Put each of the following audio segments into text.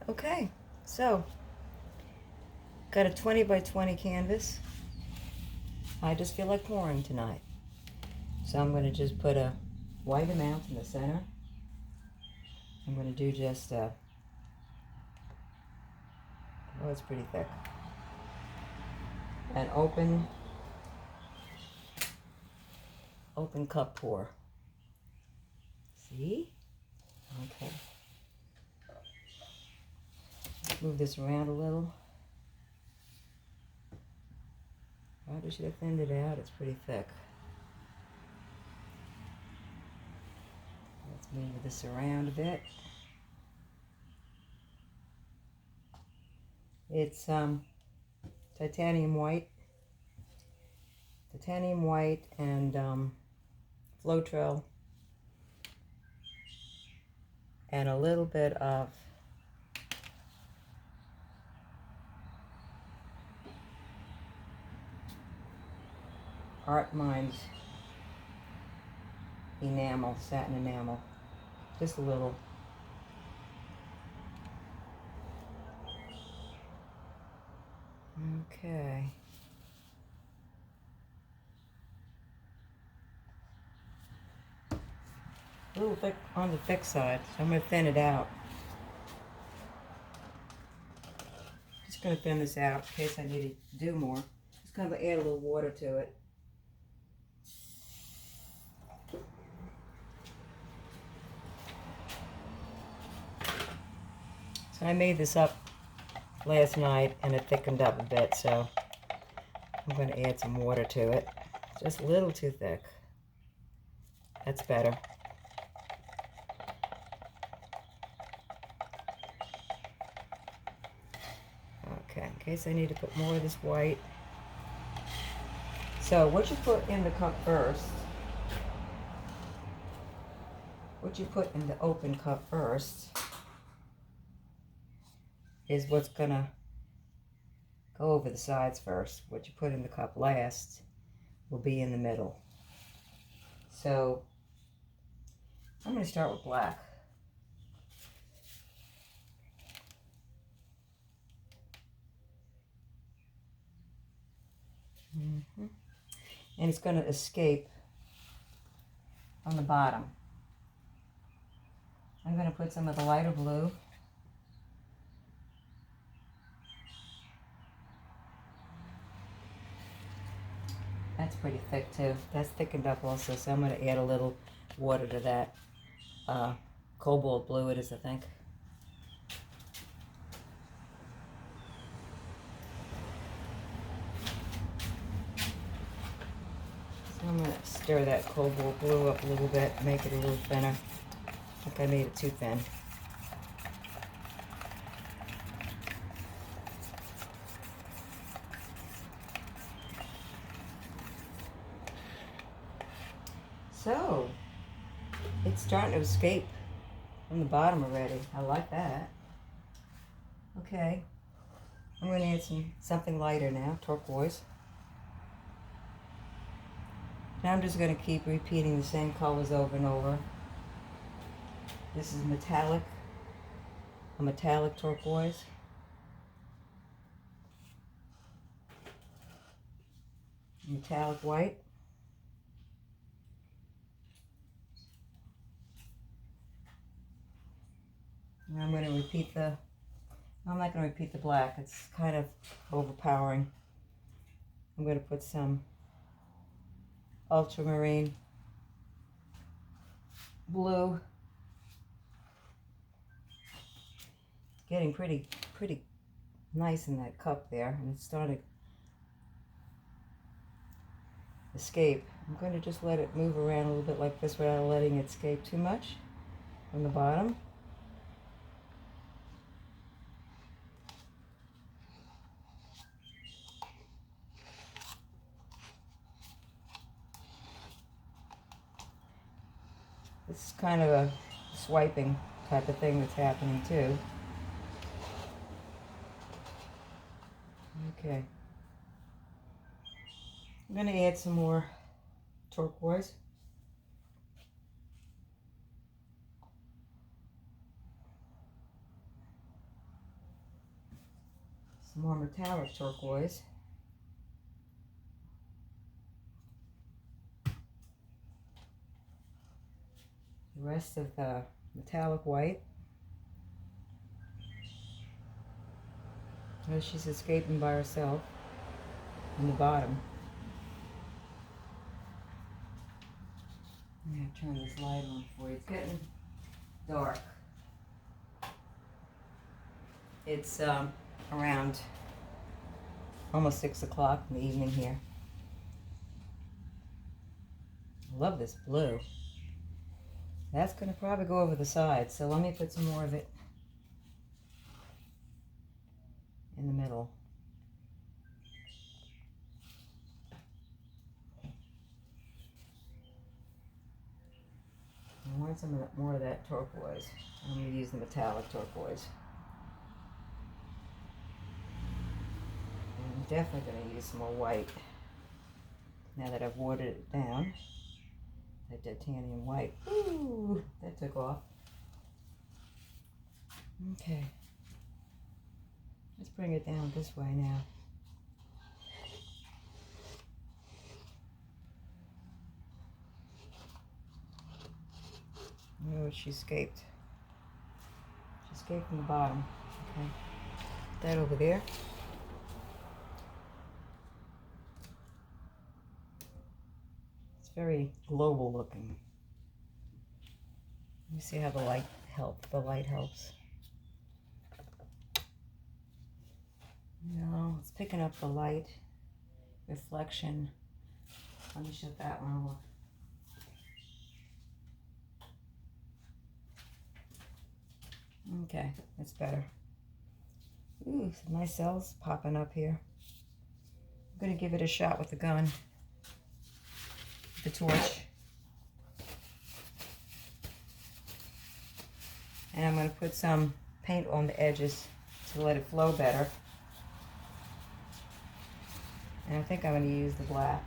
Okay, so got a 20 by 20 canvas. I just feel like pouring tonight. So I'm going to just put a white amount in the center. I'm going to do just oh, it's pretty thick. An open cup pour. See? Okay. Move this around a little. Probably should have thinned it out. It's pretty thick. Let's move this around a bit. It's titanium white and Floetrol and a little bit of Art Minds enamel, satin enamel, just a little. Okay. A little thick on the thick side, so I'm going to thin it out. Just going to thin this out in case I need to do more. Just kind of add a little water to it. So I made this up last night and it thickened up a bit, so I'm going to add some water to it. Just a little too thick. That's better. Okay, in case I need to put more of this white. So what you put in the cup first, what you put in the open cup first is what's gonna go over the sides first. What you put in the cup last will be in the middle. So I'm gonna start with black. And it's gonna escape on the bottom. I'm gonna put some of the lighter blue. That's pretty thick too. That's thickened up also, so I'm going to add a little water to that. Cobalt blue it is, I think. So I'm going to stir that cobalt blue up a little bit, make it a little thinner. I think I made it too thin. So, it's starting to escape from the bottom already. I like that. Okay, I'm going to add something lighter now, turquoise. Now I'm just going to keep repeating the same colors over and over. This is metallic, a metallic turquoise. Metallic white. And I'm going to repeat I'm not going to repeat the black. It's kind of overpowering. I'm going to put some ultramarine blue. Getting pretty nice in that cup there, and it's starting to escape. I'm going to just let it move around a little bit like this without letting it escape too much from the bottom. This is kind of a swiping type of thing that's happening too. Okay. I'm going to add some more turquoise. some more metallic turquoise. The rest of the metallic white. Oh, she's escaping by herself in the bottom. I'm going to turn this light on for you. It's getting dark. It's around almost 6 o'clock in the evening here. I love this blue. That's going to probably go over the side, so let me put some more of it in the middle. I want some more of that turquoise. I'm going to use the metallic turquoise. And I'm definitely going to use some more white. Now that I've watered it down, that titanium white. Ooh, that took off. Okay. Let's bring it down this way now. Oh, she escaped. She escaped from the bottom. Okay. Put that over there. It's very global looking. Let me see how the light helps. No, it's picking up the light reflection. Let me shut that one off. Okay, that's better. Ooh, some nice cells popping up here. I'm going to give it a shot with the gun, the torch. And I'm going to put some paint on the edges to let it flow better. And I think I'm going to use the black.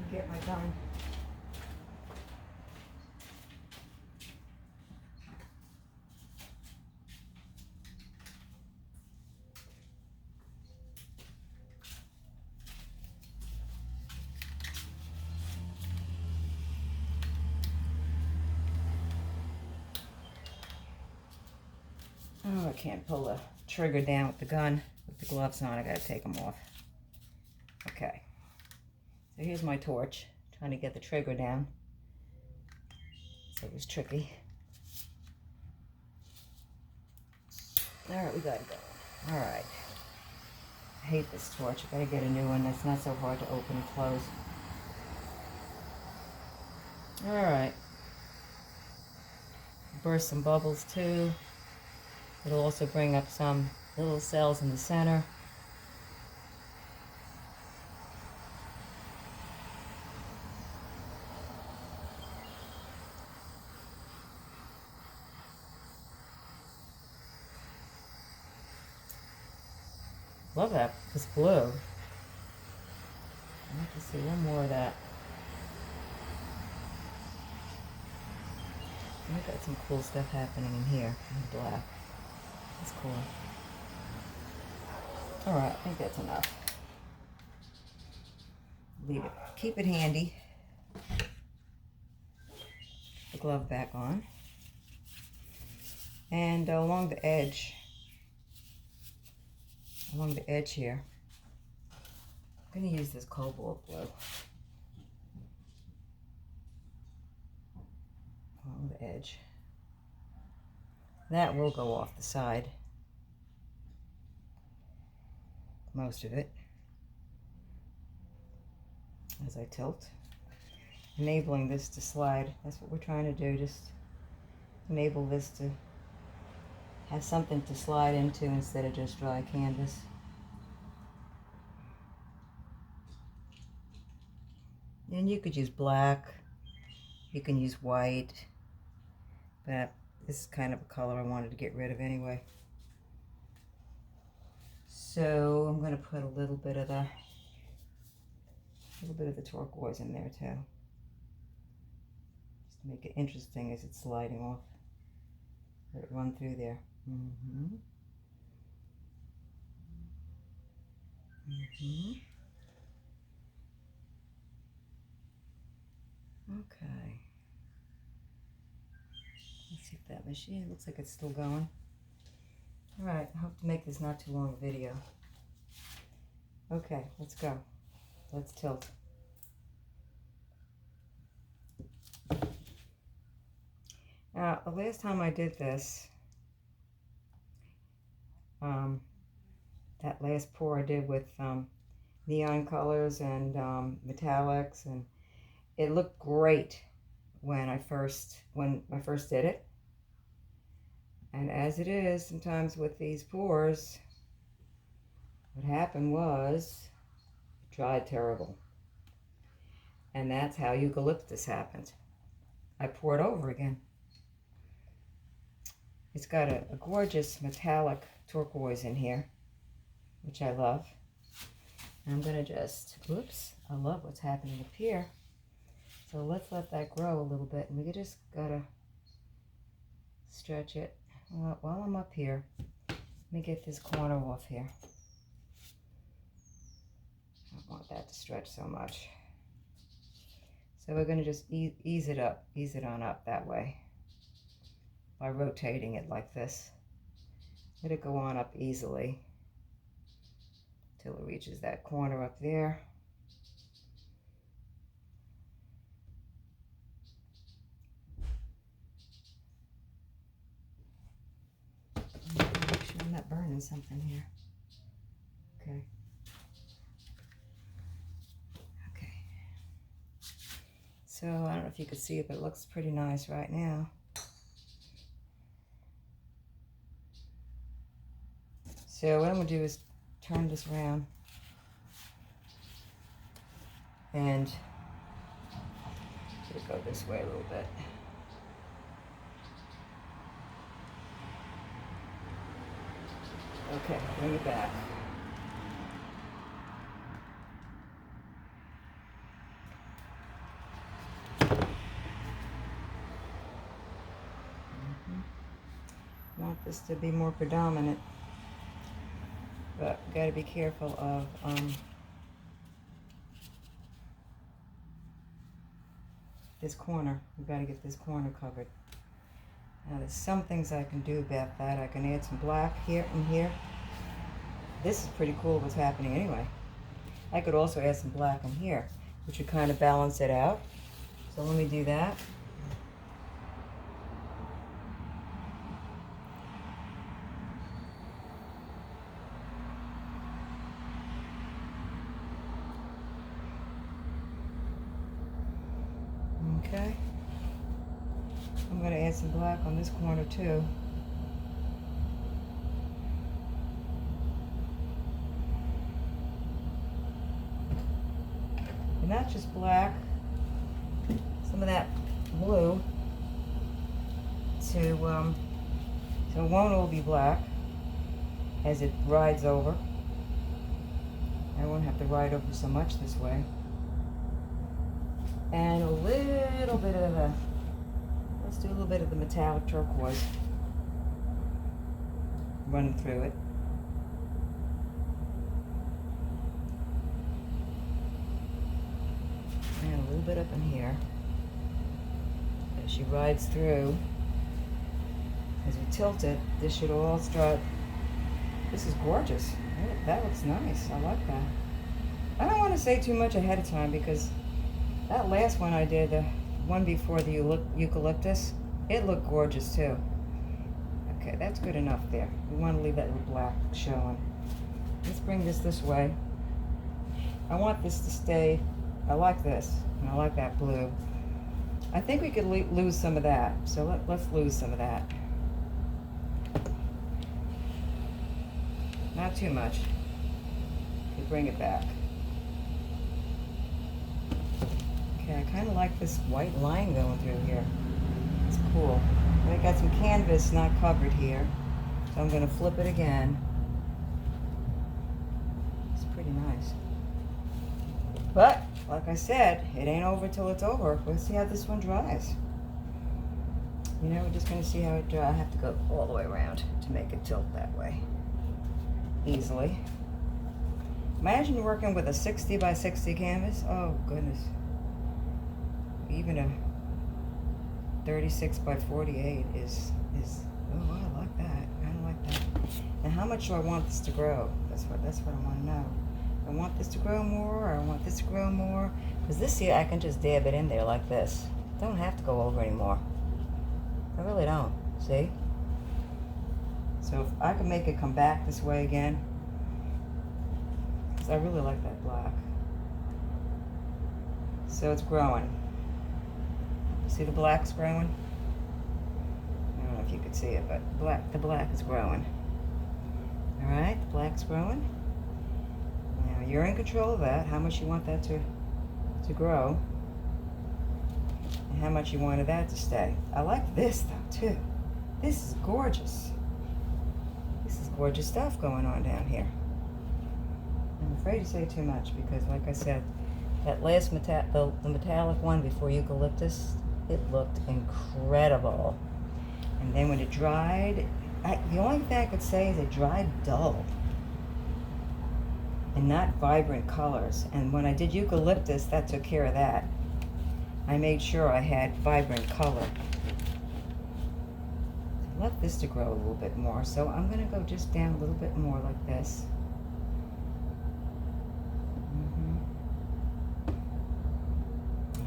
Get my gun. Oh, I can't pull the trigger down with the gun. With the gloves on, I gotta take them off. Okay. So here's my torch. Trying to get the trigger down. So it was tricky. Alright, we got it going. Alright. I hate this torch. I gotta get a new one that's not so hard to open and close. Alright. Burst some bubbles too. It'll also bring up some little cells in the center. Love that, this blue. I'd like to see one more of that. I've got some cool stuff happening in here in black. That's cool. Alright, I think that's enough. Leave it. Keep it handy. The glove back on. And along the edge here, I'm going to use this cobalt blue. Along the edge. That will go off the side. Most of it. As I tilt. Enabling this to slide. That's what we're trying to do. Just enable this to have something to slide into instead of just dry canvas. And you could use black. You can use white. But this is kind of a color I wanted to get rid of anyway. So I'm going to put a little bit of the turquoise in there too. Just to make it interesting as it's sliding off. Let it run through there. Mm-hmm. Mm-hmm. Okay. Let's see if that machine looks like it's still going. All right, I hope to make this not too long a video. Okay, let's go. Let's tilt. Now, the last time I did this, that last pour I did with neon colors and metallics, and it looked great when I first did it. And as it is, sometimes with these pours, what happened was it dried terrible. And that's how eucalyptus happened. I poured over again. It's got a gorgeous metallic turquoise in here, which I love. And I'm gonna just, oops, I love what's happening up here. So let's let that grow a little bit, and we just gotta stretch it. While I'm up here, let me get this corner off here. I don't want that to stretch so much. So we're gonna just ease it up, ease it on up that way by rotating it like this. Let it go on up easily till it reaches that corner up there. Make sure I'm not burning something here. Okay. Okay. So I don't know if you can see it, but it looks pretty nice right now. So what I'm gonna do is turn this around and let it go this way a little bit. Okay, bring it back. Want this to be more predominant, but got to be careful of this corner. We've got to get this corner covered. Now there's some things I can do about that. I can add some black here and here. This is pretty cool what's happening anyway. I could also add some black in here, which would kind of balance it out. So let me do that. Okay. I'm going to add some black on this corner too. And not just black, some of that blue so it won't all be black as it rides over. I won't have to ride over so much this way. And a little bit of the, let's do a little bit of the metallic turquoise running through it. And a little bit up in here. As she rides through, as we tilt it, this should all start. This is gorgeous. That looks nice. I like that. I don't want to say too much ahead of time because that last one I did, the one before the eucalyptus, it looked gorgeous too. Okay, that's good enough there. We want to leave that little black showing. Let's bring this way. I want this to stay, I like this, and I like that blue. I think we could lose some of that, so let's lose some of that. Not too much. We bring it back. Okay, I kind of like this white line going through here. It's cool. And I got some canvas not covered here, so I'm going to flip it again. It's pretty nice. But, like I said, it ain't over till it's over. Let's see how this one dries. You know, we're just going to see how it dries. I have to go all the way around to make it tilt that way easily. Imagine working with a 60 by 60 canvas. Oh, goodness. Even a 36 by 48 is oh, I like that. I like that. Now, how much do I want this to grow? That's what I want to know. I want this to grow more, or I want this to grow more. Because this here, I can just dab it in there like this. Don't have to go over anymore. I really don't. See? So if I can make it come back this way again, because I really like that black. So it's growing. See the black's growing? I don't know if you could see it, but the black is growing. All right, the black's growing. Now you're in control of that. How much you want that to grow, and how much you wanted that to stay. I like this though too. This is gorgeous. This is gorgeous stuff going on down here. I'm afraid to say too much because, like I said, that last the metallic one before eucalyptus, it looked incredible. And then when it dried, the only thing I could say is it dried dull and not vibrant colors. And when I did eucalyptus, that took care of that. I made sure I had vibrant color. I love this to grow a little bit more, so I'm going to go just down a little bit more like this.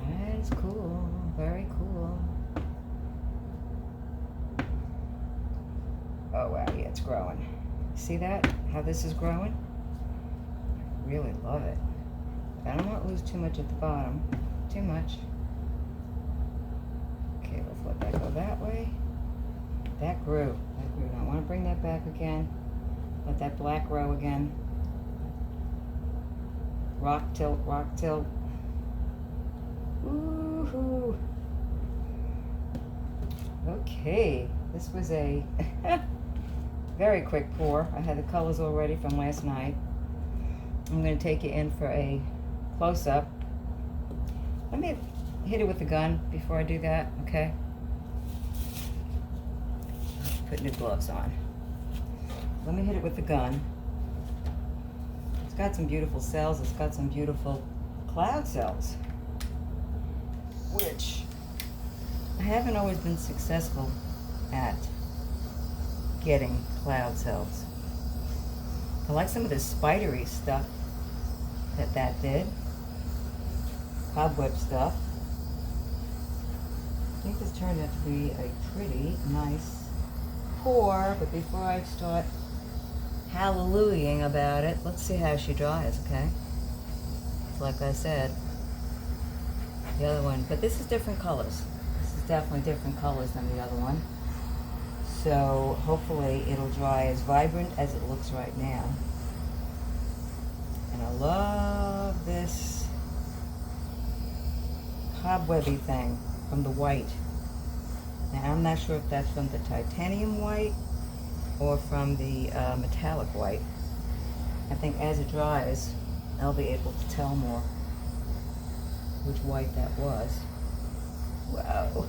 That is cool, very cool. Oh wow, yeah, it's growing. See that? How this is growing? I really love it. I don't want to lose too much at the bottom. Too much. Okay, let's let that go that way. That grew. That grew. Now I want to bring that back again. Let that black grow again. Rock tilt, rock tilt. Woohoo! Okay, this was a very quick pour. I had the colors already from last night. I'm going to take you in for a close-up. Let me hit it with the gun before I do that, okay? Put new gloves on. Let me hit it with the gun. It's got some beautiful cells. It's got some beautiful cloud cells, which I haven't always been successful at getting cloud cells. I like some of the spidery stuff that did. Cobweb stuff. I think this turned out to be a pretty nice pour, but before I start hallelujahing about it, let's see how she dries, okay? Like I said, the other one, but this is different colors. This is definitely different colors than the other one. So hopefully it'll dry as vibrant as it looks right now. And I love this cobwebby thing from the white. Now I'm not sure if that's from the titanium white or from the metallic white. I think as it dries, I'll be able to tell more which white that was. Wow.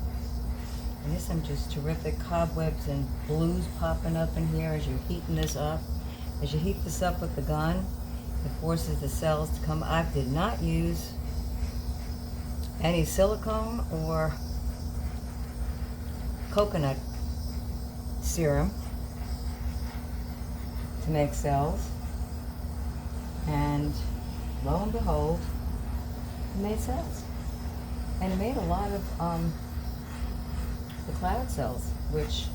There's some just terrific cobwebs and blues popping up in here as you're heating this up. As you heat this up with the gun, it forces the cells to come. I did not use any silicone or coconut serum to make cells. And lo and behold, it made cells. And it made a lot of the cloud cells, which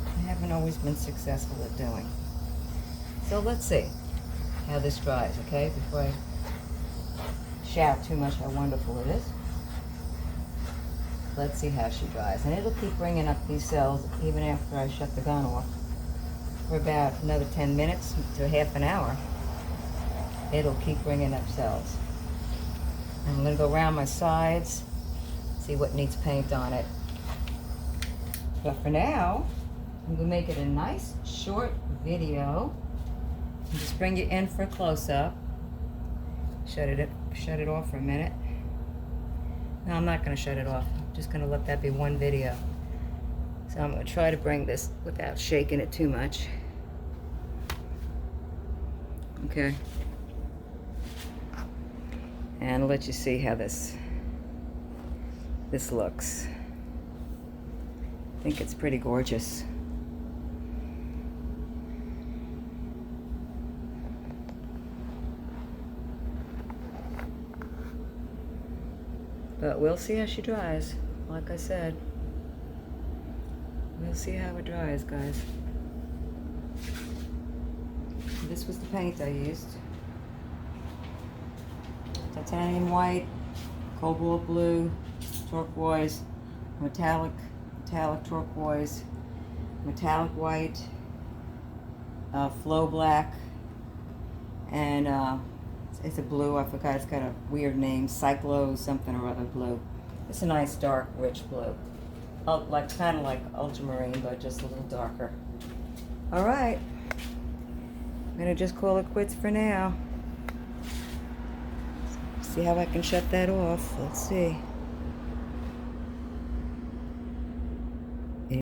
I haven't always been successful at doing. So let's see how this dries, okay? Before I shout too much how wonderful it is. Let's see how she dries. And it'll keep bringing up these cells even after I shut the gun off for about another 10 minutes to half an hour. It'll keep bringing up cells. And I'm going to go around my sides, see what needs paint on it. But for now, I'm going to make it a nice short video and just bring you in for a close-up. Shut it off for a minute. No, I'm not going to shut it off. I'm just going to let that be one video. So I'm going to try to bring this without shaking it too much. Okay. And I'll let you see how this looks. I think it's pretty gorgeous. But we'll see how she dries. Like I said, we'll see how it dries, guys. This was the paint I used. Titanium white, cobalt blue, turquoise, metallic turquoise, metallic white, flow black, and it's a blue, I forgot, it's got a weird name, cyclo something or other blue. It's a nice dark rich blue. Like kind of like ultramarine, but just a little darker. All right, I'm gonna just call it quits for now. See how I can shut that off. Let's see.